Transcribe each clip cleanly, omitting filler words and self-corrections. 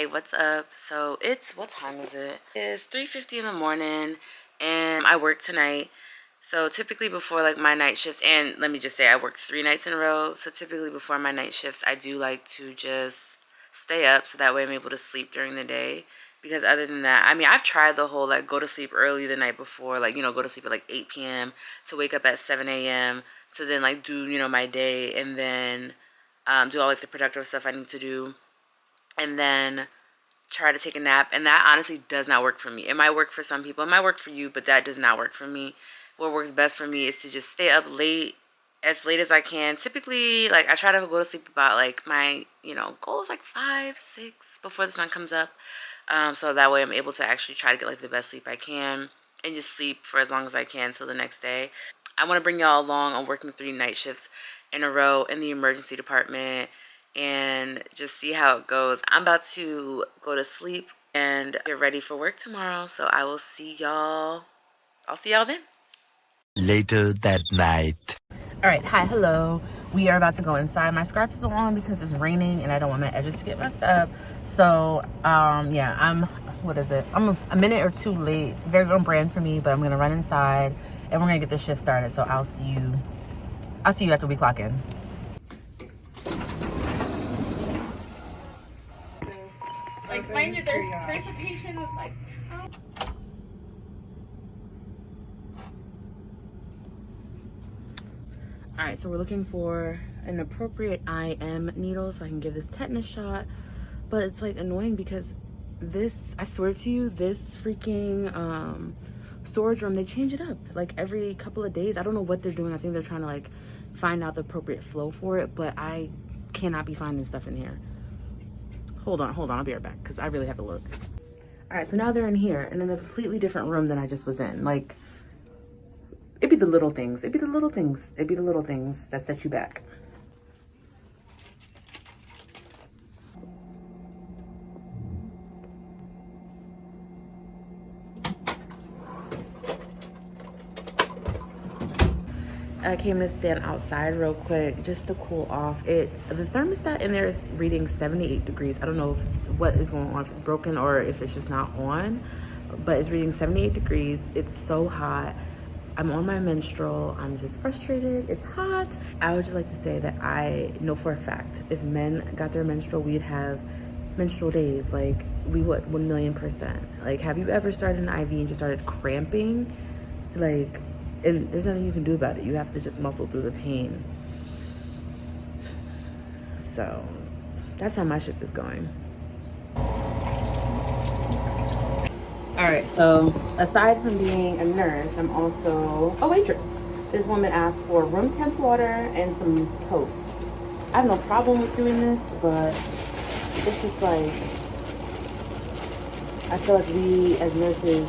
Hey, what's up? So it's, what time is it? It's 3:50 in the morning and I work tonight. So typically before like my night shifts, and let me just say I worked 3 nights in a row. So typically before my night shifts, I do like to just stay up so that way I'm able to sleep during the day. Because other than that, I mean, I've tried the whole like go to sleep early the night before, like, you know, go to sleep at like 8 p.m. to wake up at 7 a.m. to then like do, you know, my day and then do all like the productive stuff I need to do. And then try to take a nap, and that honestly does not work for me. It might work for some people, it might work for you, but that does not work for me. What works best for me is to just stay up late, as late as I can. Typically, like, I try to go to sleep about like my, you know, goal is like 5, 6 before the sun comes up, so that way I'm able to actually try to get like the best sleep I can and just sleep for as long as I can till the next day. I want to bring y'all along on working 3 night shifts in a row in the emergency department and just see how it goes. I'm about to go to sleep and get ready for work tomorrow. So I will see y'all. I'll see y'all then. Later that night. All right, hi, hello. We are about to go inside. My scarf is still on because it's raining and I don't want my edges to get messed up. So, yeah, I'm a minute or 2 late. Very on brand for me, but I'm gonna run inside and we're gonna get this shift started. So I'll see you after we clock in. Like, mind you, there's a patient who's like, oh. All right, so we're looking for an appropriate IM needle so I can give this tetanus shot. But it's like annoying because this, I swear to you, this freaking storage room, they change it up like every couple of days. I don't know what they're doing. I think they're trying to like find out the appropriate flow for it, but I cannot be finding stuff in here. Hold on, I'll be right back because I really have to look. All right, so now they're in here and in a completely different room than I just was in. Like, it'd be the little things. It'd be the little things that set you back. I came to stand outside real quick just to cool off. The thermostat in there is reading 78 degrees. I don't know if it's what is going on, if it's broken or if it's just not on, but it's reading 78 degrees. It's so hot. I'm on my menstrual. I'm just frustrated. It's hot. I would just like to say that I know for a fact if men got their menstrual, we'd have menstrual days. Like, we would 1,000,000%. Like, have you ever started an IV and just started cramping? Like, and there's nothing you can do about it. You have to just muscle through the pain. So that's how my shift is going. All right, so aside from being a nurse, I'm also a waitress. This woman asked for room temp water and some toast. I have no problem with doing this, but it's just like, I feel like we as nurses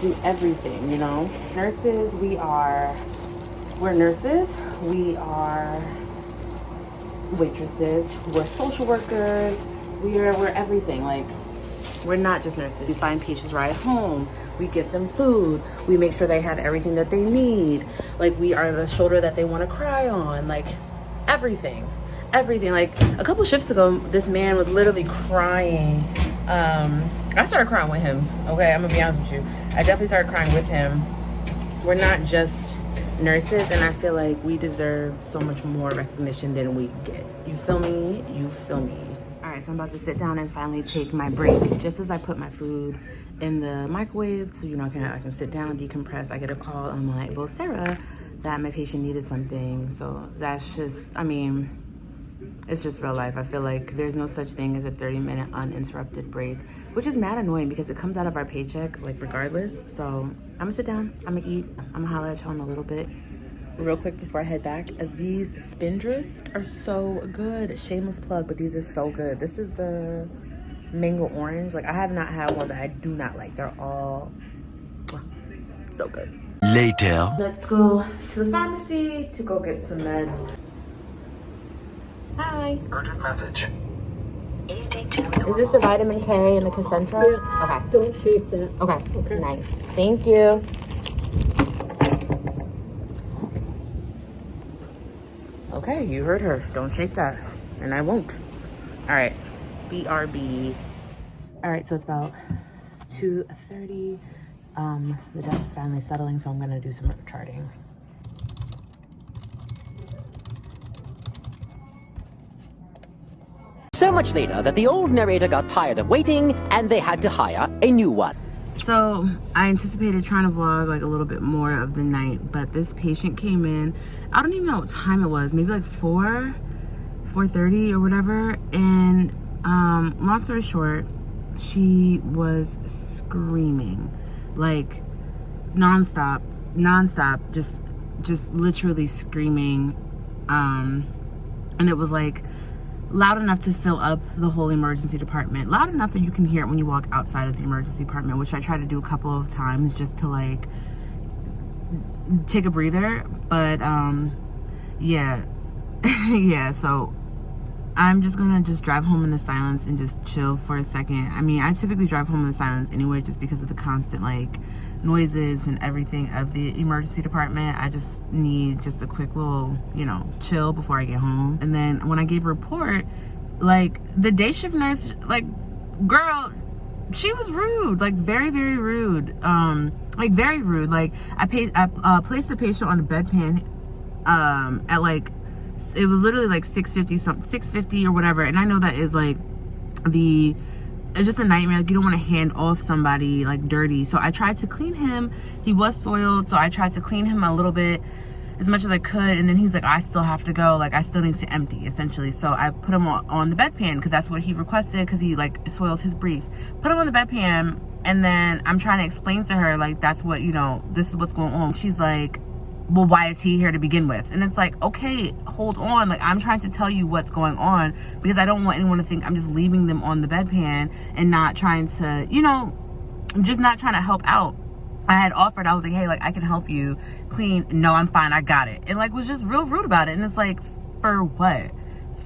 do everything, you know? Nurses, we're nurses, we are waitresses, we're social workers, we're everything. Like, we're not just nurses. We find patients right home, we get them food, we make sure they have everything that they need. Like, we are the shoulder that they want to cry on. Like, everything. Like, a couple shifts ago, this man was literally crying. I started crying with him, okay? I'm gonna be honest with you. I definitely started crying with him. We're not just nurses, and I feel like we deserve so much more recognition than we get. You feel me? All right, so I'm about to sit down and finally take my break. Just as I put my food in the microwave, so, you know, I can sit down, decompress, I get a call on my little Sarah that my patient needed something. So that's just, I mean, it's just real life. I feel like there's no such thing as a 30-minute uninterrupted break, which is mad annoying because it comes out of our paycheck, like, regardless. So I'm gonna sit down, I'm gonna eat, I'm gonna holler at y'all in a little bit. Real quick before I head back, these Spindrift are so good. Shameless plug, but these are so good. This is the mango orange. Like, I have not had one that I do not like. They're all so good. Later. Let's go to the pharmacy to go get some meds. Hi. Urgent message. Is this the vitamin K and the Concentra? Yes. Okay. Don't shake that. Okay. Nice. Thank you. Okay, you heard her. Don't shake that. And I won't. All right. BRB. All right, so it's about 2:30. The dust is finally settling, so I'm gonna do some charting. So much later that the old narrator got tired of waiting and they had to hire a new one. So I anticipated trying to vlog like a little bit more of the night, but this patient came in. I don't even know what time it was, maybe like 4:30 or whatever. And long story short, she was screaming like nonstop, just literally screaming. And it was like loud enough to fill up the whole emergency department, loud enough that you can hear it when you walk outside of the emergency department, which I tried to do a couple of times just to like take a breather. But yeah yeah, so I'm just gonna drive home in the silence and just chill for a second. I mean, I typically drive home in the silence anyway, just because of the constant like noises and everything of the emergency department. I just need just a quick little, you know, chill before I get home. And then when I gave a report, like the day shift nurse, like, girl, she was rude, like very, very rude. Like very rude. Like I placed the patient on a bedpan at like, it was literally like 6:50 or whatever. And I know that is like it's just a nightmare. Like, you don't want to hand off somebody like dirty. So I tried to clean him. He was soiled, so I tried to clean him a little bit as much as I could. And then he's like, I still have to go. Like, I still need to empty, essentially. So I put him on the bedpan because that's what he requested, because he like soiled his brief. Put him on the bedpan, and then I'm trying to explain to her like, that's what, you know, this is what's going on. She's like, well, why is he here to begin with? And it's like, okay, hold on. Like, I'm trying to tell you what's going on, because I don't want anyone to think I'm just leaving them on the bedpan and not trying to, you know, just not trying to help out. I had offered, I was like, hey, like, I can help you clean. No, I'm fine, I got it. And like, was just real rude about it. And it's like, for what?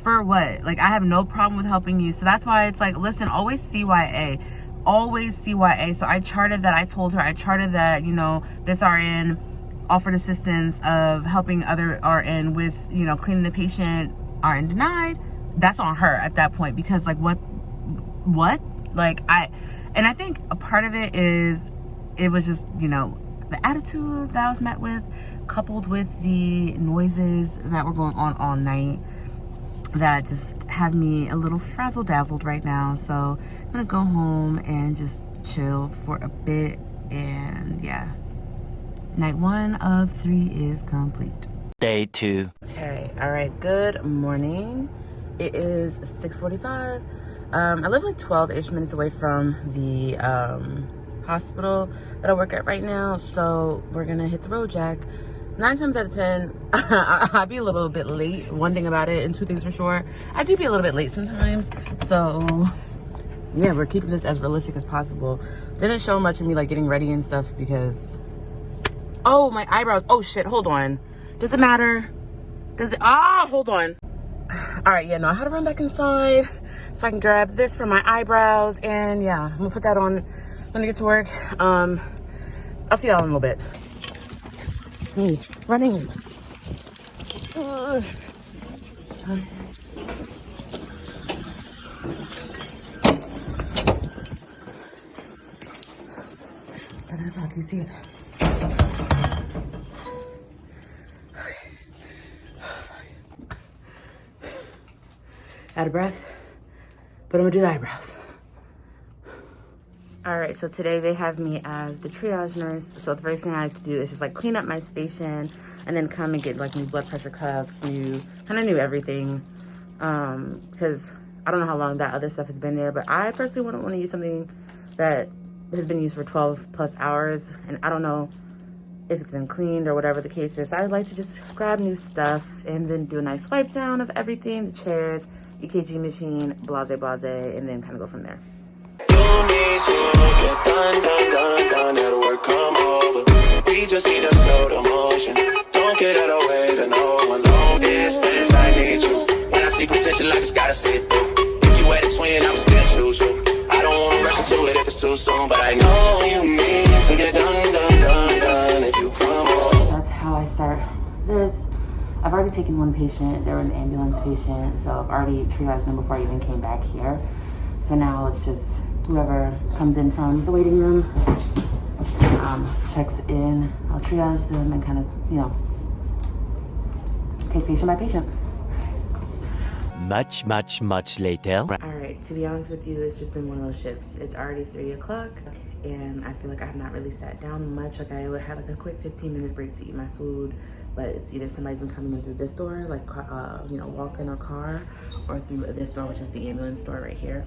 For what? Like, I have no problem with helping you. So that's why it's like, listen, always CYA. Always CYA. So I charted that. I told her, I charted that, you know, this RN offered assistance of helping other RN with, you know, cleaning the patient. RN denied. That's on her at that point, because like, what? Like, I think a part of it is, it was just, you know, the attitude that I was met with, coupled with the noises that were going on all night, that just have me a little frazzle-dazzled right now. So I'm gonna go home and just chill for a bit. And yeah, night 1 of 3 is complete. Day 2. Okay, all right, good morning. It is 6:45. I live like 12-ish minutes away from the hospital that I work at right now, so we're gonna hit the road, Jack. 9 times out of 10, I'll be a little bit late. One thing about it, and 2 things for sure, I do be a little bit late sometimes. So yeah, we're keeping this as realistic as possible. Didn't show much of me like getting ready and stuff, because, oh, my eyebrows. Oh shit, hold on. Does it matter? Does it? Ah, hold on. All right, yeah, no, I had to run back inside so I can grab this for my eyebrows. And yeah, I'm gonna put that on when I get to work. I'll see y'all in a little bit. Me running. Ugh. 7 o'clock, you see it? Out of breath, but I'm gonna do the eyebrows. All right, so today they have me as the triage nurse. So the first thing I have to do is just like clean up my station, and then come and get like new blood pressure cuffs, kind of new everything. Because I don't know how long that other stuff has been there, but I personally wouldn't want to use something that has been used for 12 plus hours, and I don't know if it's been cleaned or whatever the case is. So I'd like to just grab new stuff and then do a nice wipe down of everything, the chairs, EKG machine, blase, and then kind of go from there. You need to get done, at work, come over. We just need to slow the motion. Don't get out of way to no one. Long distance, I need you. When I see potential, I just gotta see it through. If you had a twin, I would still choose you. I don't wanna rush into it if it's too soon, but I know you need to get done if you come over. That's how I start this. I've already taken one patient. They were an ambulance patient, so I've already triaged them before I even came back here. So now it's just whoever comes in from the waiting room checks in. I'll triage them and kind of, you know, take patient by patient. Much later. All right, to be honest with you, it's just been one of those shifts. It's already 3 o'clock and I feel like I have not really sat down much. Like I would have like a quick 15-minute break to eat my food, but it's either somebody's been coming in through this door, like, you know, walk-in or car, or through this door, which is the ambulance door right here,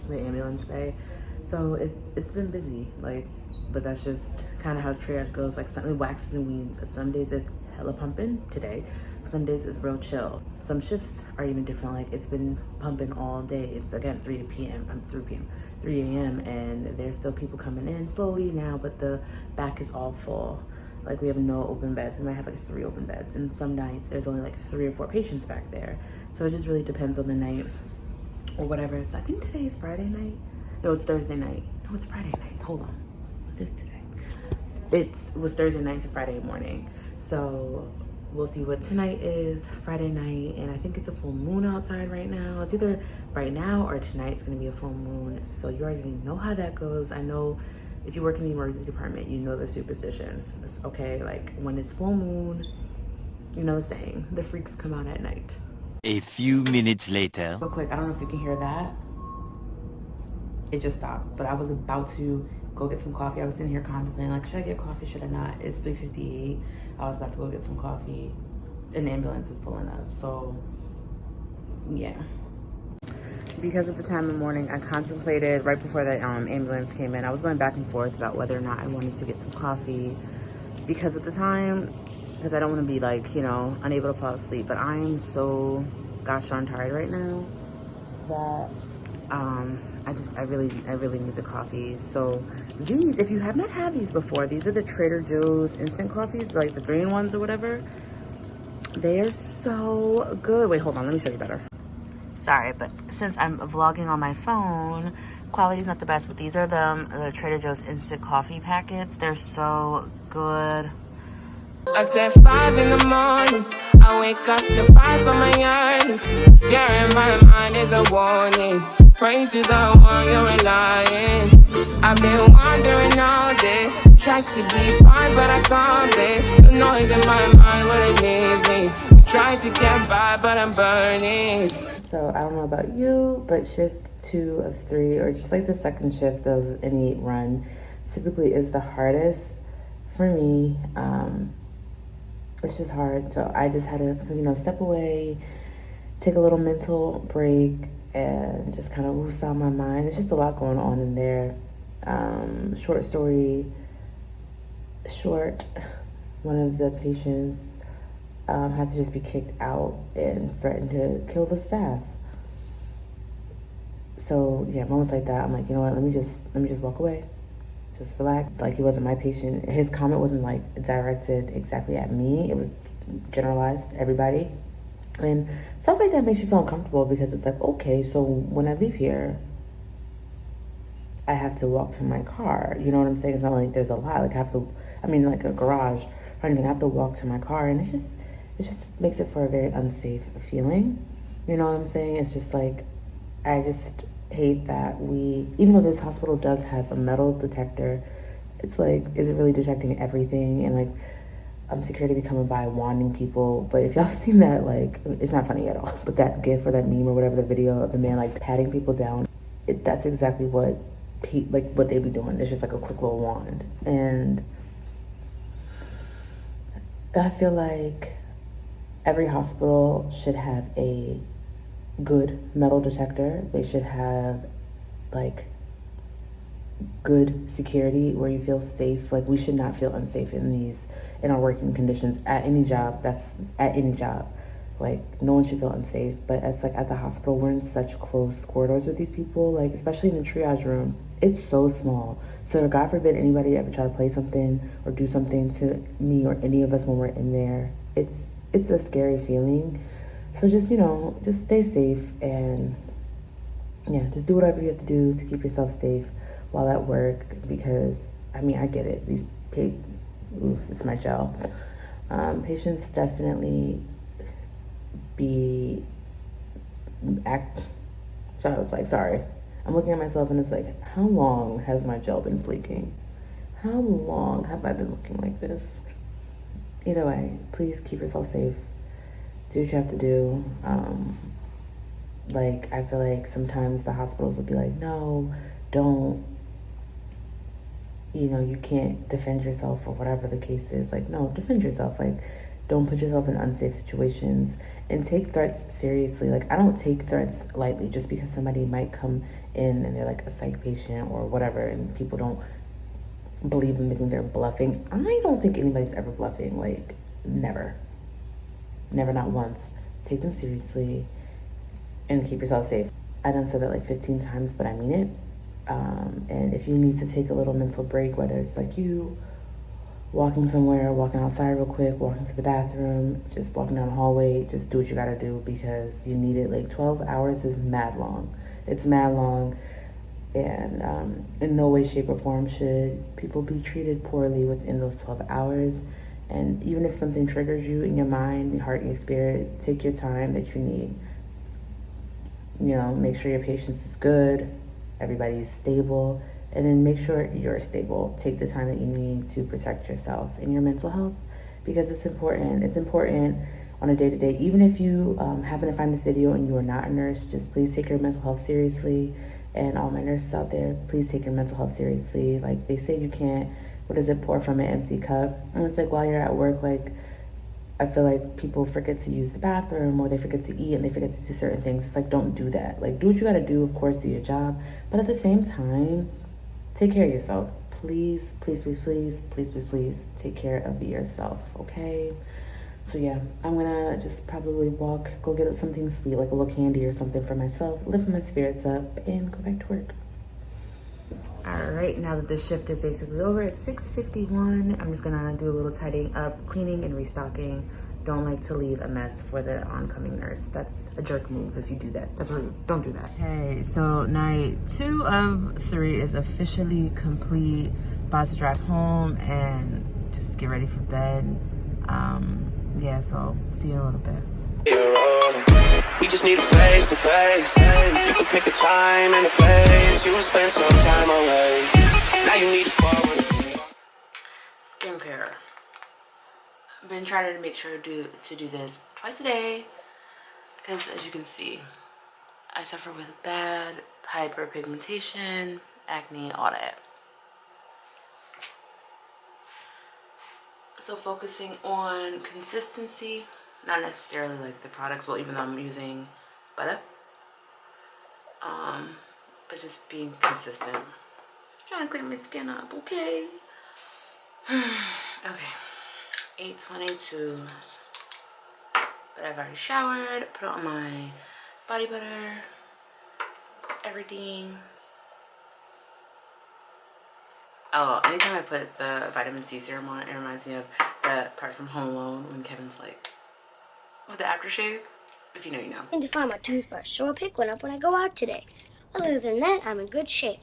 the ambulance bay. So it's been busy, like, but that's just kind of how triage goes. Like, something waxes and weans. Some days it's hella pumping today. Some days it's real chill. Some shifts are even different. Like, it's been pumping all day. It's again 3 a.m. and there's still people coming in slowly now, but the back is all full. Like, we have no open beds. We might have like 3 open beds, and some nights there's only like 3 or 4 patients back there. So it just really depends on the night or whatever. So I think today is Friday night. No, it's Thursday night. No, it's Friday night. Hold on. What is today? It was Thursday night to Friday morning. So we'll see what tonight is, Friday night, and I think it's a full moon outside right now. It's either right now or tonight it's gonna be a full moon. So you already know how that goes. I know if you work in the emergency department, you know the superstition. It's okay, like when it's full moon, you know the saying, the freaks come out at night. A few minutes later. Real quick, I don't know if you can hear that. It just stopped, but I was about to go get some coffee. I was sitting here contemplating, like, should I get coffee, should I not? It's 3:58. I was about to go get some coffee. An ambulance is pulling up, so yeah. Because of the time in the morning, I contemplated right before the ambulance came in. I was going back and forth about whether or not I wanted to get some coffee because of the time, because I don't want to be like, you know, unable to fall asleep. But I'm so gosh darn tired right now that I really need the coffee. So these, if you have not had these before, these are the Trader Joe's instant coffees, like the 3-in-1s or whatever. They are so good. Wait, hold on, let me show you better. Sorry, but since I'm vlogging on my phone, quality's not the best, but these are the Trader Joe's instant coffee packets. They're so good. I said 5 in the morning, I wake up to 5 of my yearnings. Fear in my mind is a warning. Pray to the one you're relying. I've been wandering all day, tried to be fine but I can't be. The noise in my mind wouldn't leave me. Tried to get by but I'm burning. So I don't know about you, but shift 2 of 3, or just like the second shift of any run, typically is the hardest for me. It's just hard. So I just had to, you know, step away, take a little mental break, and just kind of woosah out my mind. It's just a lot going on in there. Short story short, one of the patients had to just be kicked out and threatened to kill the staff. So yeah, moments like that, I'm like, you know what, let me just walk away. Just relax. Like, he wasn't my patient. His comment wasn't like directed exactly at me. It was generalized, everybody. And stuff like that makes you feel uncomfortable because it's like, okay, so when I leave here, I have to walk to my car. You know what I'm saying? It's not like there's a lot. Like, like a garage or anything. I have to walk to my car, and it just makes it for a very unsafe feeling. You know what I'm saying? It's just like, I just hate that even though this hospital does have a metal detector, it's like, is it really detecting everything? And like, security be coming by wanting people. But if y'all seen that, like, it's not funny at all, but that gif or that meme or whatever, the video of the man like patting people down, that's exactly what what they be doing. It's just like a quick little wand. And I feel like every hospital should have a good metal detector. They should have like good security where you feel safe. Like, we should not feel unsafe in our working conditions at any job. That's at any job. Like, no one should feel unsafe. But as like at the hospital, we're in such close corridors with these people, like especially in the triage room. It's so small. So God forbid anybody ever try to play something or do something to me or any of us when we're in there. It's a scary feeling. So just, you know, just stay safe, and yeah, just do whatever you have to do to keep yourself safe while at work, because I mean, I get it. It's my gel. Patients definitely sorry. I'm looking at myself and it's like, how long has my gel been flaking? How long have I been looking like this? Either way, please keep yourself safe. Do what you have to do. Like, I feel like sometimes the hospitals will be like, no, don't, you know, you can't defend yourself or whatever the case is. Like, no, defend yourself. Like, don't put yourself in unsafe situations and take threats seriously. Like, I don't take threats lightly just because somebody might come in and they're like a psych patient or whatever and people don't believe them thinking they're bluffing. I don't think anybody's ever bluffing. Like, never, not once. Take them seriously and keep yourself safe. I done said that like 15 times, but I mean it. And if you need to take a little mental break, whether it's like you walking somewhere, walking outside real quick, walking to the bathroom, just walking down the hallway, just do what you gotta do because you need it. Like 12 hours is mad long. It's mad long. And in no way, shape, or form should people be treated poorly within those 12 hours. And even if something triggers you in your mind, your heart, and your spirit, take your time that you need. You know, make sure your patience is good, everybody's stable, and then make sure you're stable. Take the time that you need to protect yourself and your mental health because it's important. It's important on a day-to-day. Even if you happen to find this video and you are not a nurse, just please take your mental health seriously. And all my nurses out there, please take your mental health seriously. Like they say, you can't, pour from an empty cup. And it's like while you're at work, like I feel like people forget to use the bathroom or they forget to eat and they forget to do certain things. It's like, don't do that. Like, do what you gotta do, of course, do your job. But at the same time, take care of yourself. Please, please, please, please, please, please, please take care of yourself, okay? So yeah, I'm gonna just probably walk, go get something sweet, like a little candy or something for myself, lift my spirits up, and go back to work. All right, now that the shift is basically over, it's 6:51. I'm just gonna do a little tidying up, cleaning and restocking. Don't like to leave a mess for the oncoming nurse. That's a jerk move if you do that. That's rude. Don't do that. Okay, so night 2 of 3 is officially complete. About to drive home and just get ready for bed. Yeah, so see you in a little bit. We just need a face to face. You can pick a time and a place. You will spend some time away. Now you need to forward. Skincare. I've been trying to make sure to do this twice a day because, as you can see, I suffer with bad hyperpigmentation, acne, all that. So focusing on consistency, not necessarily like the products, well, even though I'm using butter, but just being consistent. Trying to clean my skin up, okay? Okay, 8:22, but I've already showered, put on my body butter, everything. Oh, anytime I put the vitamin C serum on, it reminds me of that part from Home Alone when Kevin's like, with the aftershave. If you know, you know. I need to find my toothbrush, so I'll pick one up when I go out today. Other than that, I'm in good shape.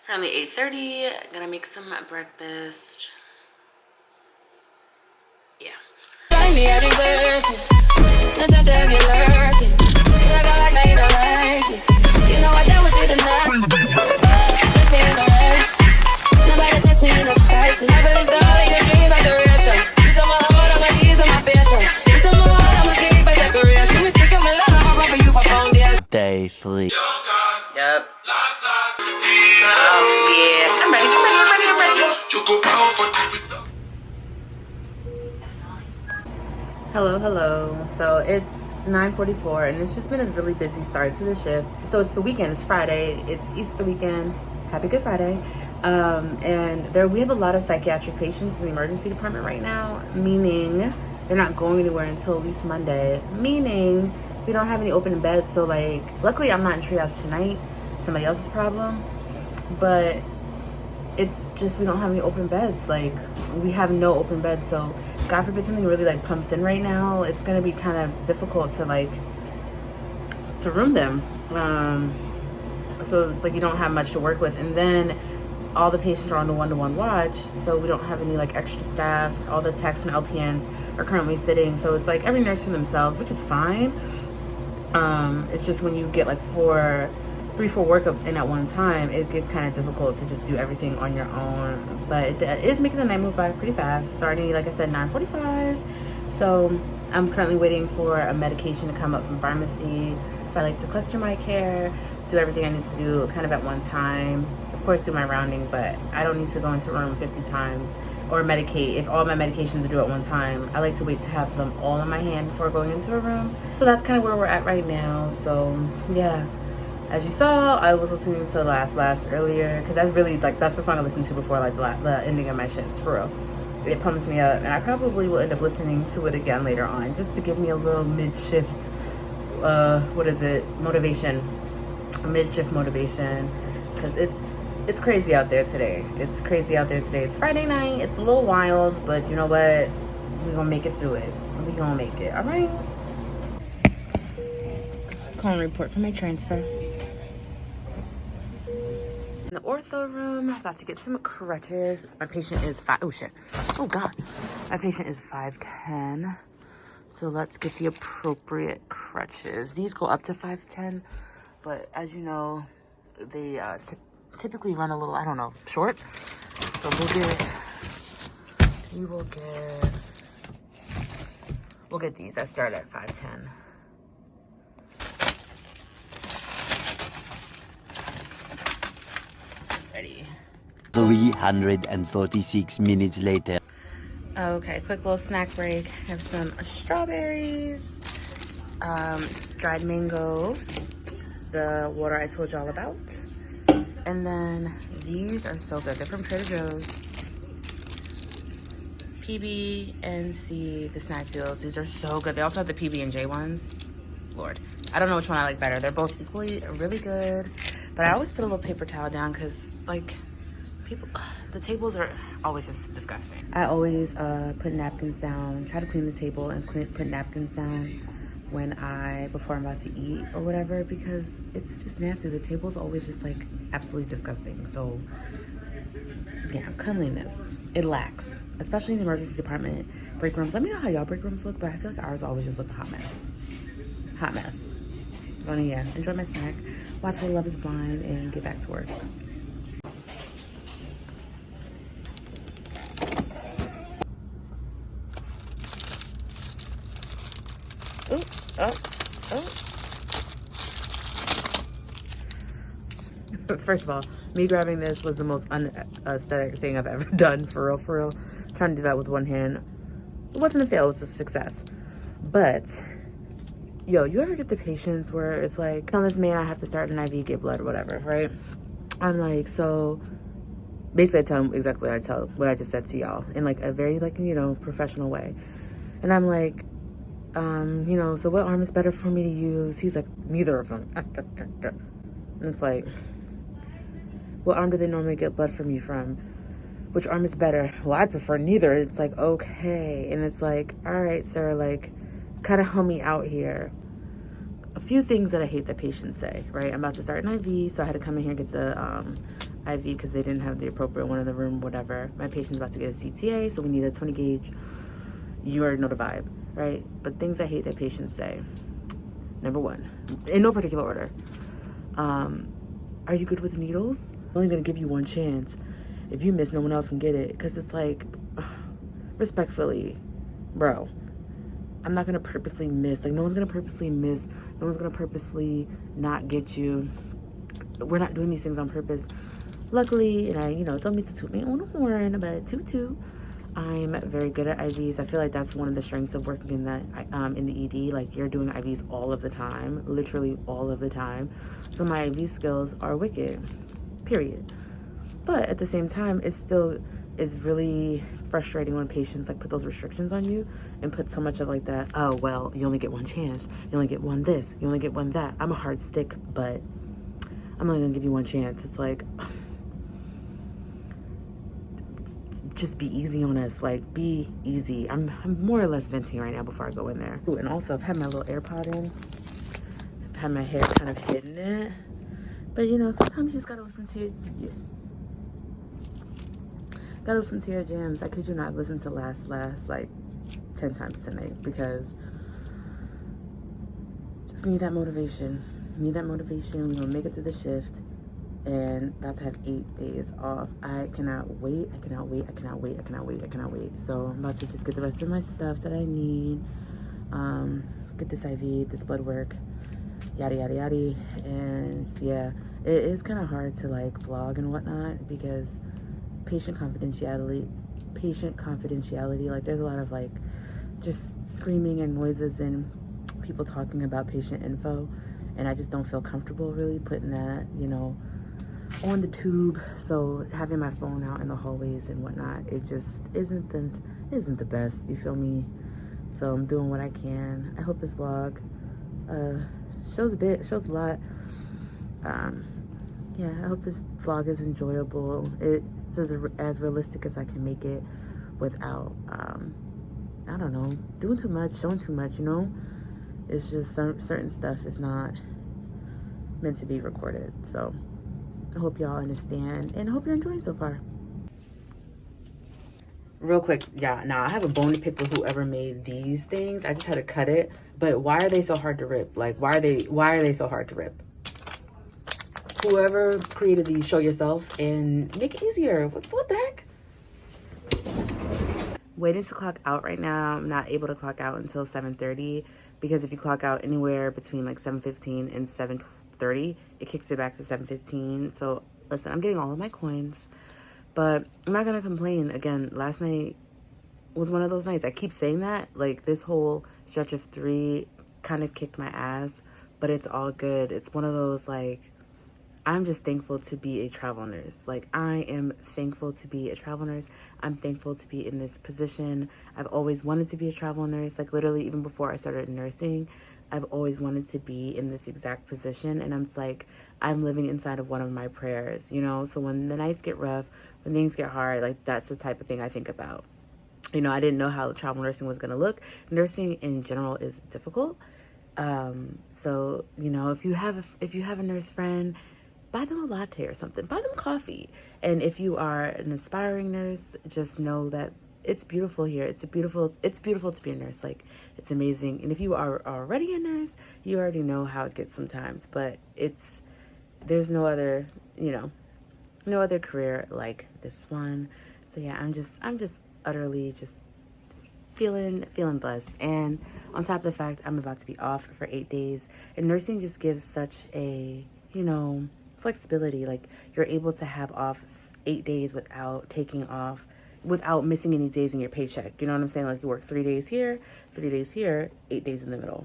Currently 8:30. Gonna make some breakfast. Yeah. Nobody takes me in the crisis. I believe that all of your dreams are duration. You told my heart, all my keys and my passion. You told my heart, I'm a slave by decoration. You mistake my love, I'm a for you for foundation. Day 3. Yep. Oh, yeah. I'm ready. Hello. So it's 9:44 and it's just been a really busy start to the shift. So it's the weekend, it's Friday, it's Easter weekend. Happy Good Friday. And we have a lot of psychiatric patients in the emergency department right now, meaning they're not going anywhere until at least Monday, meaning we don't have any open beds. So like, luckily I'm not in triage tonight, somebody else's problem, but it's just we don't have any open beds. Like, we have no open beds, so God forbid something really like pumps in right now, it's gonna be kind of difficult to room them. So it's like you don't have much to work with, and then all the patients are on the one-to-one watch, so we don't have any like extra staff. All the techs and LPNs are currently sitting, so it's like every nurse for themselves, which is fine. It's just when you get like 4 workups in at one time, it gets kind of difficult to just do everything on your own. But it is making the night move by pretty fast. It's already, like I said, 9:45. So I'm currently waiting for a medication to come up from pharmacy. So I like to cluster my care, do everything I need to do kind of at one time. Of course, do my rounding, but I don't need to go into a room 50 times or medicate. If all my medications are due at one time, I like to wait to have them all in my hand before going into a room. So that's kind of where we're at right now. So yeah, as you saw, I was listening to Last earlier, because that's really like, that's the song I listened to before like the ending of my shifts, for real. It pumps me up, and I probably will end up listening to it again later on, just to give me a little mid-shift motivation, mid-shift motivation, because it's crazy out there today. It's crazy out there today. It's Friday night. It's a little wild, but you know what? We're gonna make it through it. We're gonna make it. All right. Call and report for my transfer. In the ortho room, about to get some crutches. My patient is oh god. My patient is 5'10". So let's get the appropriate crutches. These go up to 5'10", but as you know, they typically run a little, I don't know, short. So we'll get these. I start at 5'10". Ready. 346 minutes later. Okay, quick little snack break. I have some strawberries, dried mango, the water I told you all about. And then these are so good. They're from Trader Joe's. PB and C, the snack deals. These are so good. They also have the PB and J ones. Lord, I don't know which one I like better. They're both equally really good. But I always put a little paper towel down because, like, the tables are always just disgusting. I always put napkins down, try to clean the table and put napkins down before I'm about to eat or whatever, because it's just nasty. The table's always just like absolutely disgusting. So yeah, cleanliness, it lacks, especially in the emergency department. Break rooms, let me know how y'all break rooms look, but I feel like ours always just look a hot mess. But yeah, enjoy my snack, watch Love is Blind, and get back to work. First of all, me grabbing this was the most unaesthetic thing I've ever done, for real. Trying to do that with one hand. It wasn't a fail, it was a success. But, yo, you ever get the patients where it's like, tell this man I have to start an IV, get blood or whatever, right? I'm like, so basically I tell him exactly what I just said to y'all in like a very like, you know, professional way. And I'm like, you know, so what arm is better for me to use? He's like, neither of them. And it's like, what arm do they normally get blood from you from? Which arm is better? Well, I prefer neither. It's like, okay. And it's like, all right, sir, like, kind of help me out here. A few things that I hate that patients say, right? I'm about to start an IV, so I had to come in here and get the IV because they didn't have the appropriate one in the room, whatever. My patient's about to get a CTA, so we need a 20 gauge. You already know the vibe, right? But things I hate that patients say. Number one, in no particular order. Are you good with needles? I'm only gonna give you one chance. If you miss, no one else can get it. Because it's like, respectfully, bro, I'm not gonna purposely miss. Like, no one's gonna purposely miss. No one's gonna purposely not get you. We're not doing these things on purpose. Luckily, and I, you know, don't mean to toot me on the horn, but toot. I'm very good at IVs. I feel like that's one of the strengths of working in the ED. Like, you're doing IVs all of the time, literally all of the time. So my IV skills are wicked, period. But at the same time, it still is really frustrating when patients like put those restrictions on you and put so much of like that, oh, well, you only get one chance. You only get one this, you only get one that. I'm a hard stick, but I'm only gonna give you one chance. It's like, just be easy on us. Like, be easy. I'm more or less venting right now before I go in there. Ooh, and also I've had my little AirPod in. I've had my hair kind of hidden it. But you know, sometimes you just gotta listen to your jams. I kid you not, listen to last like 10 times tonight, because Just need that motivation. Need that motivation. We're gonna make it through the shift, and about to have 8 days off. I cannot wait. I cannot wait. I cannot wait. I cannot wait. I cannot wait. So I'm about to just get the rest of my stuff that I need. Get this IV, this blood work, yada yada yada. And yeah, it is kind of hard to like vlog and whatnot because patient confidentiality. Like there's a lot of like just screaming and noises and people talking about patient info, and I just don't feel comfortable really putting that, you know, on the tube. So having my phone out in the hallways and whatnot, it just isn't the best, you feel me? So I'm doing what I can. I hope this vlog shows a lot. Yeah, I hope this vlog is enjoyable. It's as realistic as I can make it without I don't know, doing too much, showing too much, you know? It's just certain stuff is not meant to be recorded. So I hope y'all understand, and I hope you're enjoying so far. Real quick, yeah, now I have a bone to pick with whoever made these things. I just had to cut it, but why are they so hard to rip? Like, why are they so hard to rip? Whoever created these, show yourself and make it easier. What the heck? Waiting to clock out right now. I'm not able to clock out until 7:30 because if you clock out anywhere between like 7:15 and 7:30, it kicks it back to 7:15. So listen, I'm getting all of my coins, but I'm not gonna complain. Again, last night was one of those nights. I keep saying that, like this whole stretch of 3 kind of kicked my ass, but it's all good. It's one of those like, I'm just thankful to be a travel nurse. Like, I am thankful to be a travel nurse. I'm thankful to be in this position. I've always wanted to be a travel nurse. Like, literally, even before I started nursing, I've always wanted to be in this exact position. And I'm just like, I'm living inside of one of my prayers, you know? So when the nights get rough, when things get hard, like, that's the type of thing I think about. You know, I didn't know how travel nursing was going to look. Nursing in general is difficult. So, you know, if you have a nurse friend, buy them a latte or something. Buy them coffee. And if you are an aspiring nurse, just know that it's beautiful here. It's beautiful to be a nurse. Like, it's amazing. And if you are already a nurse, you already know how it gets sometimes. But there's no other, you know, no other career like this one. So yeah, I'm just utterly just feeling blessed. And on top of the fact I'm about to be off for 8 days, and nursing just gives such a, you know, flexibility. Like, you're able to have off 8 days without taking off, without missing any days in your paycheck. You know what I'm saying? Like, you work 3 days here, 3 days here, 8 days in the middle.